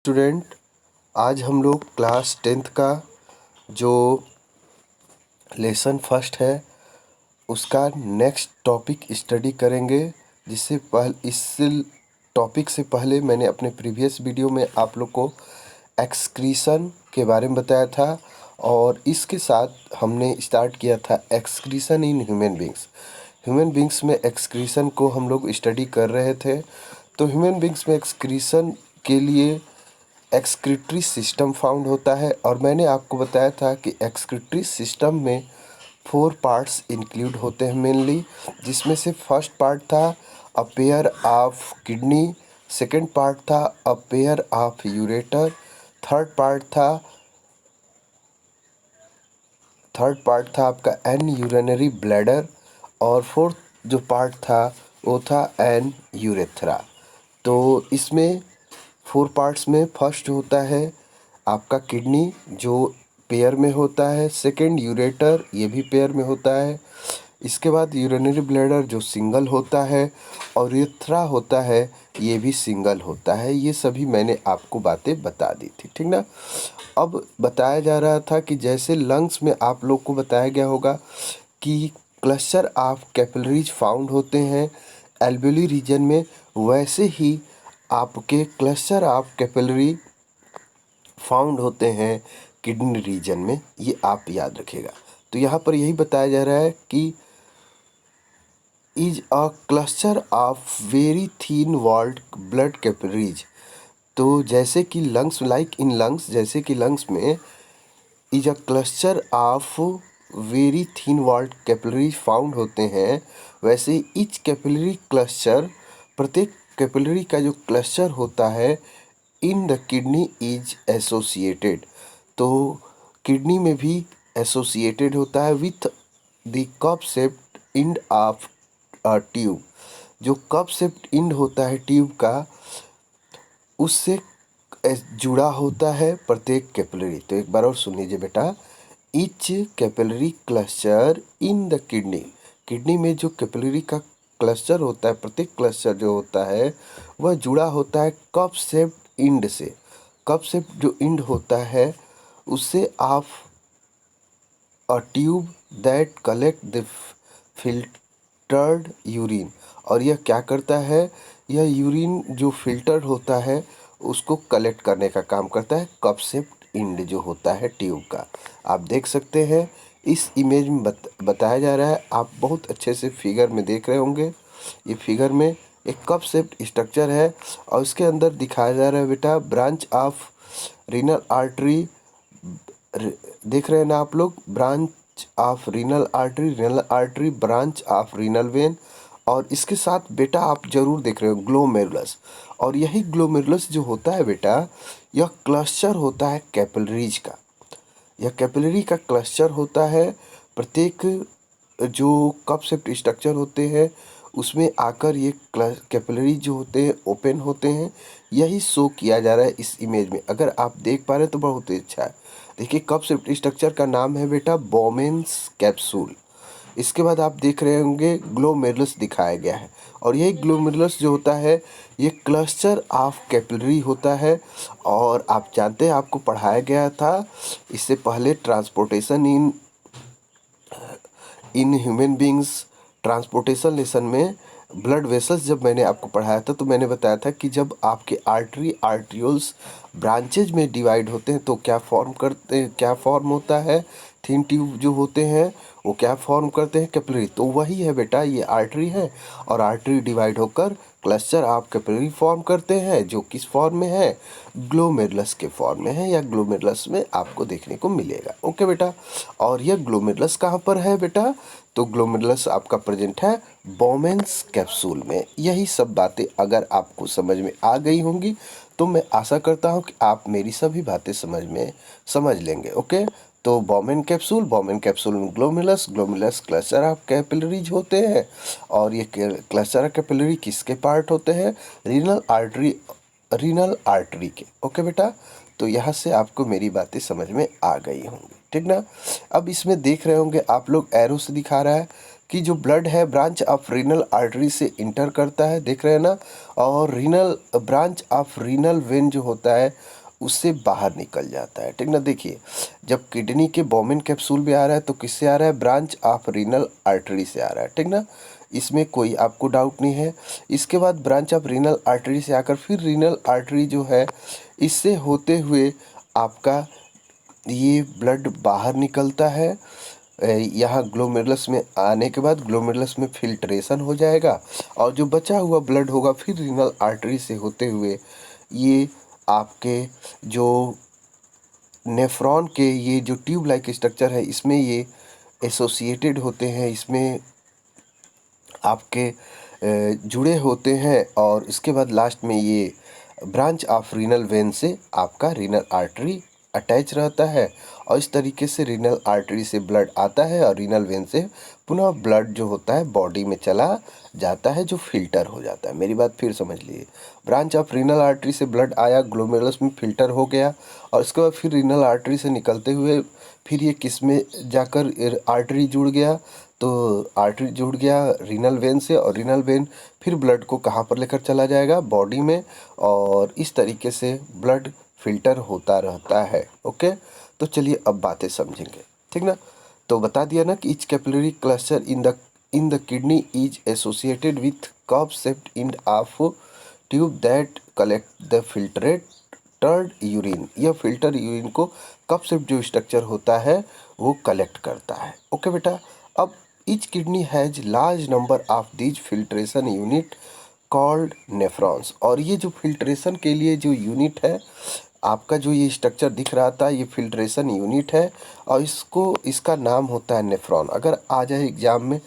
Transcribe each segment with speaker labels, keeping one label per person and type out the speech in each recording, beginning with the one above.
Speaker 1: Student, आज हम लोग क्लास 10th का जो लेसन फर्स्ट है उसका नेक्स्ट टॉपिक स्टडी करेंगे। इस टॉपिक से पहले मैंने अपने प्रीवियस वीडियो में आप लोग को एक्सक्रीशन के बारे में बताया था और इसके साथ हमने स्टार्ट किया था एक्सक्रीशन इन ह्यूमन बींग्स में एक्सक्रीशन को हम लोग स्टडी कर रहे थे। तो ह्यूमन बींग्स में एक्सक्रीशन के लिए एक्सक्रीटरी सिस्टम फाउंड होता है और मैंने आपको बताया था कि एक्सक्रीटरी सिस्टम में 4 पार्ट्स इंक्लूड होते हैं मेनली, जिसमें से फर्स्ट पार्ट था a pair of kidney, second part था a pair of ureter, third part था आपका एन यूरिनरी ब्लैडर और फोर्थ जो पार्ट था वो था एन यूरेथ्रा। तो इसमें 4 पार्ट्स में फर्स्ट होता है आपका किडनी जो पेयर में होता है, सेकंड यूरेटर ये भी पेयर में होता है, इसके बाद यूरिनरी ब्लैडर जो सिंगल होता है और यूरेथ्रा होता है ये भी सिंगल होता है। ये सभी मैंने आपको बातें बता दी थी, ठीक ना। अब बताया जा रहा था कि जैसे लंग्स में आप लोग को बताया गया होगा कि क्लस्टर ऑफ कैपिलरीज फाउंड होते हैं एल्वेओली रीजन में, वैसे ही आपके क्लस्टर ऑफ कैपिलरी फाउंड होते हैं किडनी रीजन में, ये आप याद रखिएगा। तो यहाँ पर यही बताया जा रहा है कि is a cluster of very thin walled blood capillaries. तो जैसे कि लंग्स जैसे कि लंग्स में is a cluster of very thin walled capillaries found होते हैं, वैसे ईच कैपिलरी क्लस्टर प्रत्येक कैपिलरी का जो क्लस्टर होता है in the kidney is associated. तो किडनी में भी एसोसिएटेड होता है with the cup shaped end of tube. जो कप शेप्ड एंड होता है ट्यूब का उससे जुड़ा होता है प्रत्येक कैपिलरी। तो एक बार और सुन लीजिए बेटा, each capillary cluster in the kidney में जो कैपिलरी का क्लस्टर होता है, प्रत्येक क्लस्टर जो होता है वह जुड़ा होता है कप शेप्ड एंड से। कप शेप्ड जो एंड होता है उससे आप a tube that collect the filtered urine. और यह क्या करता है, यह यूरिन जो फिल्टर्ड होता है उसको कलेक्ट करने का काम करता है कप शेप्ड एंड जो होता है ट्यूब का। आप देख सकते हैं इस इमेज में बताया जा रहा है, आप बहुत अच्छे से फिगर में देख रहे होंगे। ये फिगर में एक कप शेप्ड स्ट्रक्चर है और उसके अंदर दिखाया जा रहा है बेटा ब्रांच ऑफ रीनल आर्टरी। देख रहे हैं ना आप लोग, branch of renal artery branch of renal vein. और इसके साथ बेटा आप जरूर देख रहे हो ग्लोमेरुलस। और यही ग्लोमेरुलस जो होता है बेटा यह क्लस्टर होता है कैपिलरीज का। यह कैपिलरी का क्लस्टर होता है। प्रत्येक जो कप शेप्ड स्ट्रक्चर होते हैं उसमें आकर ये कैपिलरी जो होते हैं ओपन होते हैं। यही शो किया जा रहा है इस इमेज में। अगर आप देख पा रहे हैं तो बहुत ही अच्छा है। देखिए कप शेप्ड स्ट्रक्चर का नाम है बेटा बोमेन्स कैप्सूल। इसके बाद आप देख रहे होंगे ग्लोमेरुलस दिखाया गया है और यही ग्लोमेरुलस जो होता है ये क्लस्टर ऑफ कैपिलरी होता है। और आप जानते हैं आपको पढ़ाया गया था इससे पहले transportation in human beings transportation lesson में ब्लड वेसल्स जब मैंने आपको पढ़ाया था तो मैंने बताया था कि जब आपके आर्ट्रियोल्स ब्रांचेज में डिवाइड होते हैं तो क्या फॉर्म होता है, थिन ट्यूब जो होते हैं वो क्या फॉर्म करते हैं, कैपिलरी। तो वही है बेटा, ये आर्टरी है और आर्टरी डिवाइड होकर क्लस्टर ऑफ कैपिलरी फॉर्म करते हैं जो किस फॉर्म में है, ग्लोमेरुलस के फॉर्म में है या ग्लोमेरुलस में आपको देखने को मिलेगा। ओके बेटा, और यह ग्लोमेरुलस कहाँ पर है बेटा, तो ग्लोमेरुलस आपका प्रेजेंट है बोमेन्स कैप्सूल में। यही सब बातें अगर आपको समझ में आ गई होंगी तो मैं आशा करता हूँ कि आप मेरी सभी बातें समझ लेंगे। ओके, तो बोमेन कैप्सूल में ग्लोमेरुलस क्लस्टर ऑफ कैपिलरीज होते हैं। और ये क्लस्टर ऑफ कैपिलरी किसके पार्ट होते हैं, रीनल आर्टरी के। ओके बेटा, तो यहाँ से आपको मेरी बातें समझ में आ गई होंगी, ठीक ना। अब इसमें देख रहे होंगे आप लोग एरो से दिखा रहा है कि जो ब्लड है ब्रांच ऑफ रीनल आर्टरी से इंटर करता है, देख रहे हैं ना, और renal branch of renal vein जो होता है उससे बाहर निकल जाता है, ठीक ना। देखिए जब किडनी के बोमेन कैप्सूल भी आ रहा है तो किससे आ रहा है, ब्रांच ऑफ रीनल आर्टरी से आ रहा है, ठीक ना। इसमें कोई आपको डाउट नहीं है। इसके बाद ब्रांच ऑफ रीनल आर्टरी से आकर फिर रीनल आर्टरी जो है इससे होते हुए आपका ये ब्लड बाहर निकलता है। यहाँ ग्लोमेरुलस में आने के बाद ग्लोमेरुलस में फिल्ट्रेशन हो जाएगा और जो बचा हुआ ब्लड होगा फिर रीनल आर्टरी से होते हुए ये आपके जो नेफ्रॉन के ये जो ट्यूब लाइक स्ट्रक्चर है इसमें ये एसोसिएटेड होते हैं, इसमें आपके जुड़े होते हैं और इसके बाद लास्ट में ये ब्रांच ऑफ रीनल वेन से आपका रीनल आर्टरी अटैच रहता है और इस तरीके से रीनल आर्टरी से ब्लड आता है और रीनल वेन से पुनः ब्लड जो होता है बॉडी में चला जाता है जो फिल्टर हो जाता है। मेरी बात फिर समझ लीजिए, ब्रांच ऑफ रीनल आर्टरी से ब्लड आया, ग्लोमेरुलस में फिल्टर हो गया और इसके बाद फिर रीनल आर्टरी से निकलते हुए फिर ये किस में जाकर आर्टरी जुड़ गया, तो आर्टरी जुड़ गया रीनल वेन से और रीनल वेन फिर ब्लड को कहाँ पर लेकर चला जाएगा, बॉडी में, और इस तरीके से ब्लड फिल्टर होता रहता है। ओके, तो चलिए अब बातें समझेंगे, ठीक ना। तो बता दिया ना कि each capillary cluster in the kidney is associated with cup shaped end of tube that collect the filtrated urine. यह फिल्टर यूरिन को कप शेप्ड जो स्ट्रक्चर होता है वो कलेक्ट करता है। ओके बेटा, अब each kidney has large number of these filtration unit called nephrons. और ये जो फिल्ट्रेशन के लिए जो यूनिट है आपका, जो ये स्ट्रक्चर दिख रहा था ये फिल्ट्रेशन यूनिट है और इसका नाम होता है नेफ्रॉन। अगर आ जाए एग्जाम में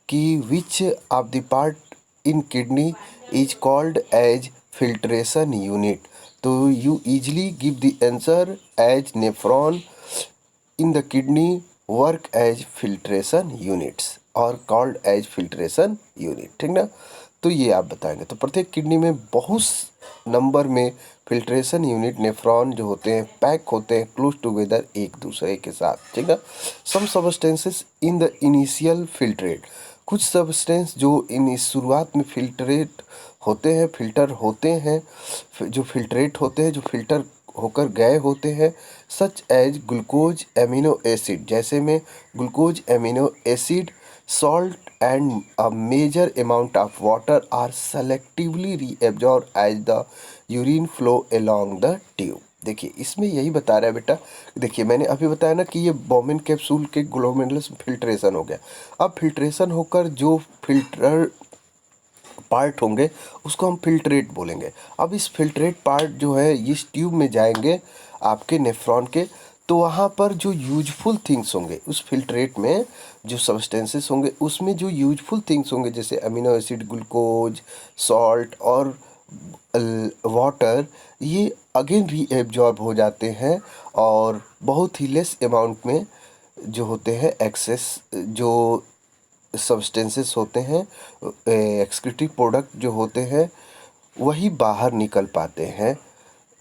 Speaker 1: कि which of the part in kidney is called as filtration unit, तो you easily give the answer as nephron in the kidney work as filtration units और कॉल्ड एज फिल्ट्रेशन यूनिट, ठीक ना। तो ये आप बताएंगे। तो प्रत्येक किडनी में बहुत नंबर में फिल्ट्रेशन यूनिट नेफ्रॉन जो होते हैं पैक होते हैं क्लोज टुगेदर एक दूसरे के साथ, ठीक है। Some substances in the initial filtrate, कुछ सब्सटेंस जो इन शुरुआत में फिल्ट्रेट होते हैं, फिल्टर होते हैं, जो फिल्ट्रेट होते हैं, जो फिल्टर होकर गए होते हैं, such as glucose amino acid, जैसे में glucose amino acid, salt and a major amount of water are selectively reabsorbed as the urine flow along the tube। देखिए इसमें यही बता रहा है बेटा, देखिए मैंने अभी बताया ना कि ये बोमेन कैप्सूल के ग्लोमेरुलस फिल्ट्रेशन हो गया। अब फिल्ट्रेशन होकर जो फिल्टर पार्ट होंगे उसको हम फिल्ट्रेट बोलेंगे। अब इस फिल्ट्रेट पार्ट जो है इस ट्यूब में जाएंगे आपके नेफ्रॉन के, तो वहाँ पर जो यूजफुल थिंग्स होंगे उस फिल्ट्रेट में, जो सब्सटेंसेस होंगे उसमें जो यूजफुल थिंग्स होंगे जैसे अमीनो एसिड, ग्लूकोज, सॉल्ट और वाटर, ये अगेन रीएब्जॉर्ब हो जाते हैं और बहुत ही लेस अमाउंट में जो होते हैं एक्सेस जो सब्सटेंसेस होते हैं, एक्सक्रीटिव प्रोडक्ट जो होते हैं वही बाहर निकल पाते हैं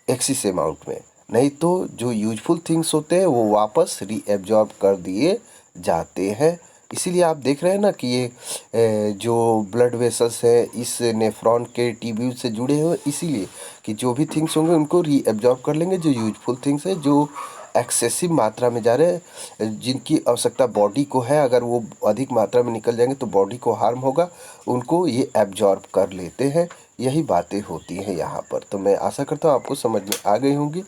Speaker 1: एक्सिस अमाउंट में, नहीं तो जो यूजफुल थिंग्स होते हैं वो वापस रीएब्जॉर्ब कर दिए जाते हैं। इसीलिए आप देख रहे हैं ना कि ये जो ब्लड वेसल्स है इस नेफ्रॉन के ट्यूब्यूल से जुड़े हुए, इसीलिए कि जो भी थिंग्स होंगे उनको रीएब्जॉर्ब कर लेंगे, जो यूजफुल थिंग्स है जो एक्सेसिव मात्रा में जा रहे हैं, जिनकी आवश्यकता बॉडी को है, अगर वो अधिक मात्रा में निकल जाएंगे तो बॉडी को हार्म होगा, उनको ये एब्जॉर्ब कर लेते हैं। यही बातें होती हैं यहाँ पर। तो मैं आशा करता हूँ आपको समझ में आ गई होंगी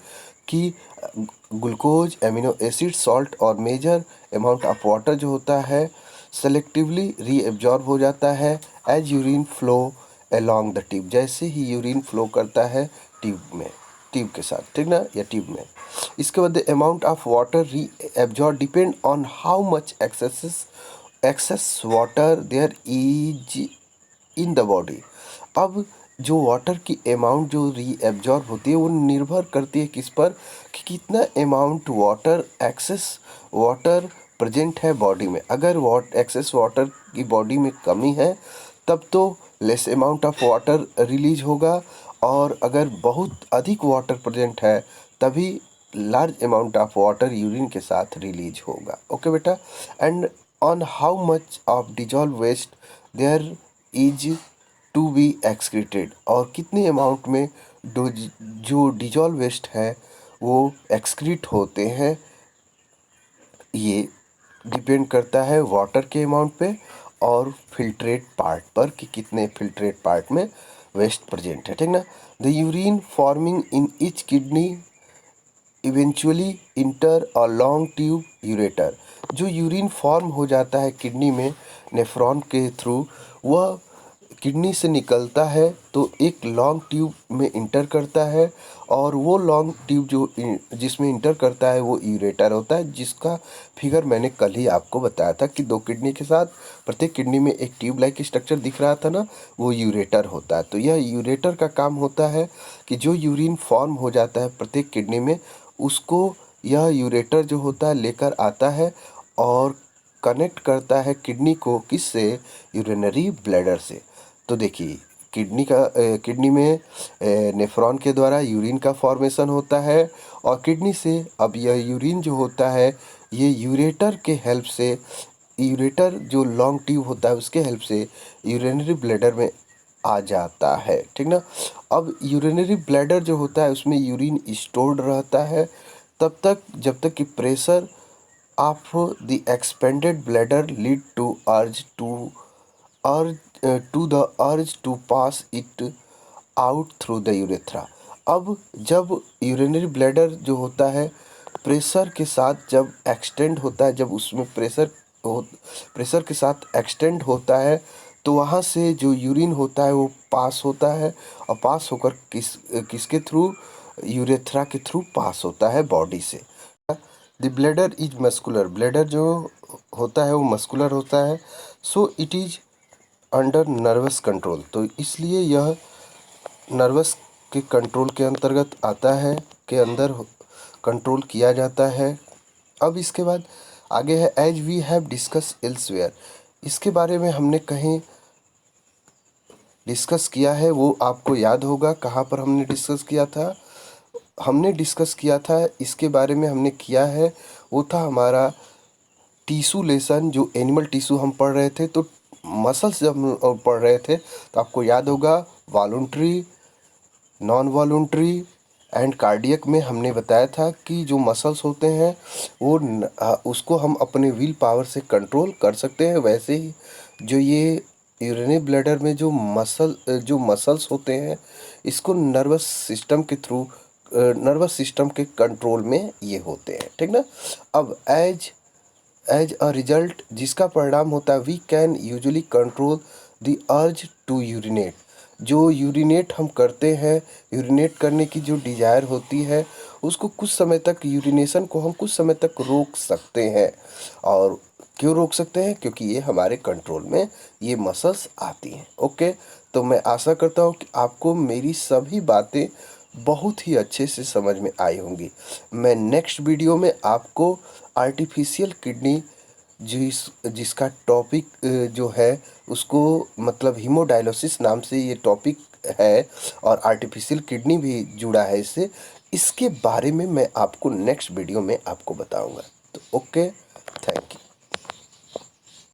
Speaker 1: कि ग्लूकोज, एमिनो एसिड, सॉल्ट और मेजर अमाउंट ऑफ वाटर जो होता है सेलेक्टिवली रीएब्जॉर्ब हो जाता है as urine flow along the tube, जैसे ही यूरिन फ्लो करता है ट्यूब के साथ, ठीक ना, या ट्यूब में। इसके बाद the amount of water reabsorb depend on how much excess water there is in the body. अब जो वाटर की अमाउंट जो रीएब्जॉर्ब होती है वो निर्भर करती है किस पर, कि कितना amount water, excess water present है बॉडी में। अगर एक्सेस वाटर की बॉडी में कमी है तब तो less amount of water release होगा, और अगर बहुत अधिक वाटर प्रेजेंट है तभी large amount of water urine के साथ रिलीज होगा। ओके बेटा, and on how much of dissolved waste there is to be excreted, और कितने अमाउंट में जो डिजॉल्व वेस्ट है वो एक्सक्रीट होते हैं। ये डिपेंड करता है वाटर के अमाउंट पे और फिल्ट्रेट पार्ट पर कि कितने फिल्ट्रेट पार्ट में वेस्ट प्रेजेंट है, ठीक ना। The urine forming in each kidney eventually inter a long tube ureter. जो यूरिन फॉर्म हो जाता है किडनी में नेफ्रॉन के थ्रू, वह किडनी से निकलता है तो एक लॉन्ग ट्यूब में इंटर करता है, और वो लॉन्ग ट्यूब जिसमें इंटर करता है वो यूरेटर होता है, जिसका फिगर मैंने कल ही आपको बताया था कि 2 किडनी के साथ प्रत्येक किडनी में एक ट्यूब लाइक स्ट्रक्चर दिख रहा था ना, वो यूरेटर होता है। तो यह यूरेटर का काम होता है कि जो यूरिन फॉर्म हो जाता है प्रत्येक किडनी में, उसको यह यूरेटर जो होता है लेकर आता है और कनेक्ट करता है किडनी को किससे, यूरिनरी ब्लैडर से। तो देखिए किडनी में नेफ्रॉन के द्वारा यूरिन का फॉर्मेशन होता है, और किडनी से अब यह यूरिन जो होता है ये यूरेटर के हेल्प से, यूरेटर जो लॉन्ग ट्यूब होता है उसके हेल्प से यूरिनरी ब्लैडर में आ जाता है, ठीक ना। अब यूरिनरी ब्लैडर जो होता है उसमें यूरिन स्टोर्ड रहता है तब तक जब तक कि pressure of the expanded bladder lead to the urge to pass it out through the urethra. अब जब यूरिनरी ब्लैडर जो होता है प्रेशर के साथ जब एक्सटेंड होता है, जब उसमें प्रेशर के साथ एक्सटेंड होता है, तो वहाँ से जो यूरिन होता है वो पास होता है, और पास होकर किसके थ्रू, यूरेथ्रा के थ्रू पास होता है बॉडी से। The bladder is muscular, bladder जो होता है वो मस्कुलर होता है। So it is under nervous control, तो इसलिए यह नर्वस के कंट्रोल के अंतर्गत आता है, के अंदर कंट्रोल किया जाता है। अब इसके बाद आगे है as we have discussed elsewhere. इसके बारे में हमने कहीं डिस्कस किया है, वो आपको याद होगा कहाँ पर हमने डिस्कस किया था। हमने डिस्कस किया था इसके बारे में, हमने किया है वो था हमारा टिश्यू लेसन, जो एनिमल टिश्यू हम पढ़ रहे थे। तो मसल्स जब हम पढ़ रहे थे तो आपको याद होगा voluntary, non voluntary and cardiac में हमने बताया था कि जो मसल्स होते हैं वो उसको हम अपने विल पावर से कंट्रोल कर सकते हैं। वैसे ही जो ये यूरिनरी ब्लैडर में जो मसल्स होते हैं, इसको नर्वस सिस्टम के थ्रू, नर्वस सिस्टम के कंट्रोल में ये होते हैं, ठीक ना। अब एज अ रिजल्ट जिसका परिणाम होता है we can usually control the urge to urinate. जो यूरिनेट हम करते हैं, यूरिनेट करने की जो डिज़ायर होती है उसको कुछ समय तक, यूरिनेशन को हम कुछ समय तक रोक सकते हैं। और क्यों रोक सकते हैं, क्योंकि ये हमारे कंट्रोल में ये मसल्स आती हैं। ओके, तो मैं आशा करता हूँ कि आपको मेरी सभी बातें बहुत ही अच्छे से समझ में आई होंगी। मैं नेक्स्ट वीडियो में आपको आर्टिफिशियल किडनी जिसका टॉपिक जो है उसको मतलब हीमोडायलिसिस नाम से ये टॉपिक है, और आर्टिफिशियल किडनी भी जुड़ा है इससे, इसके बारे में मैं आपको नेक्स्ट वीडियो में आपको बताऊंगा। तो ओके, थैंक यू।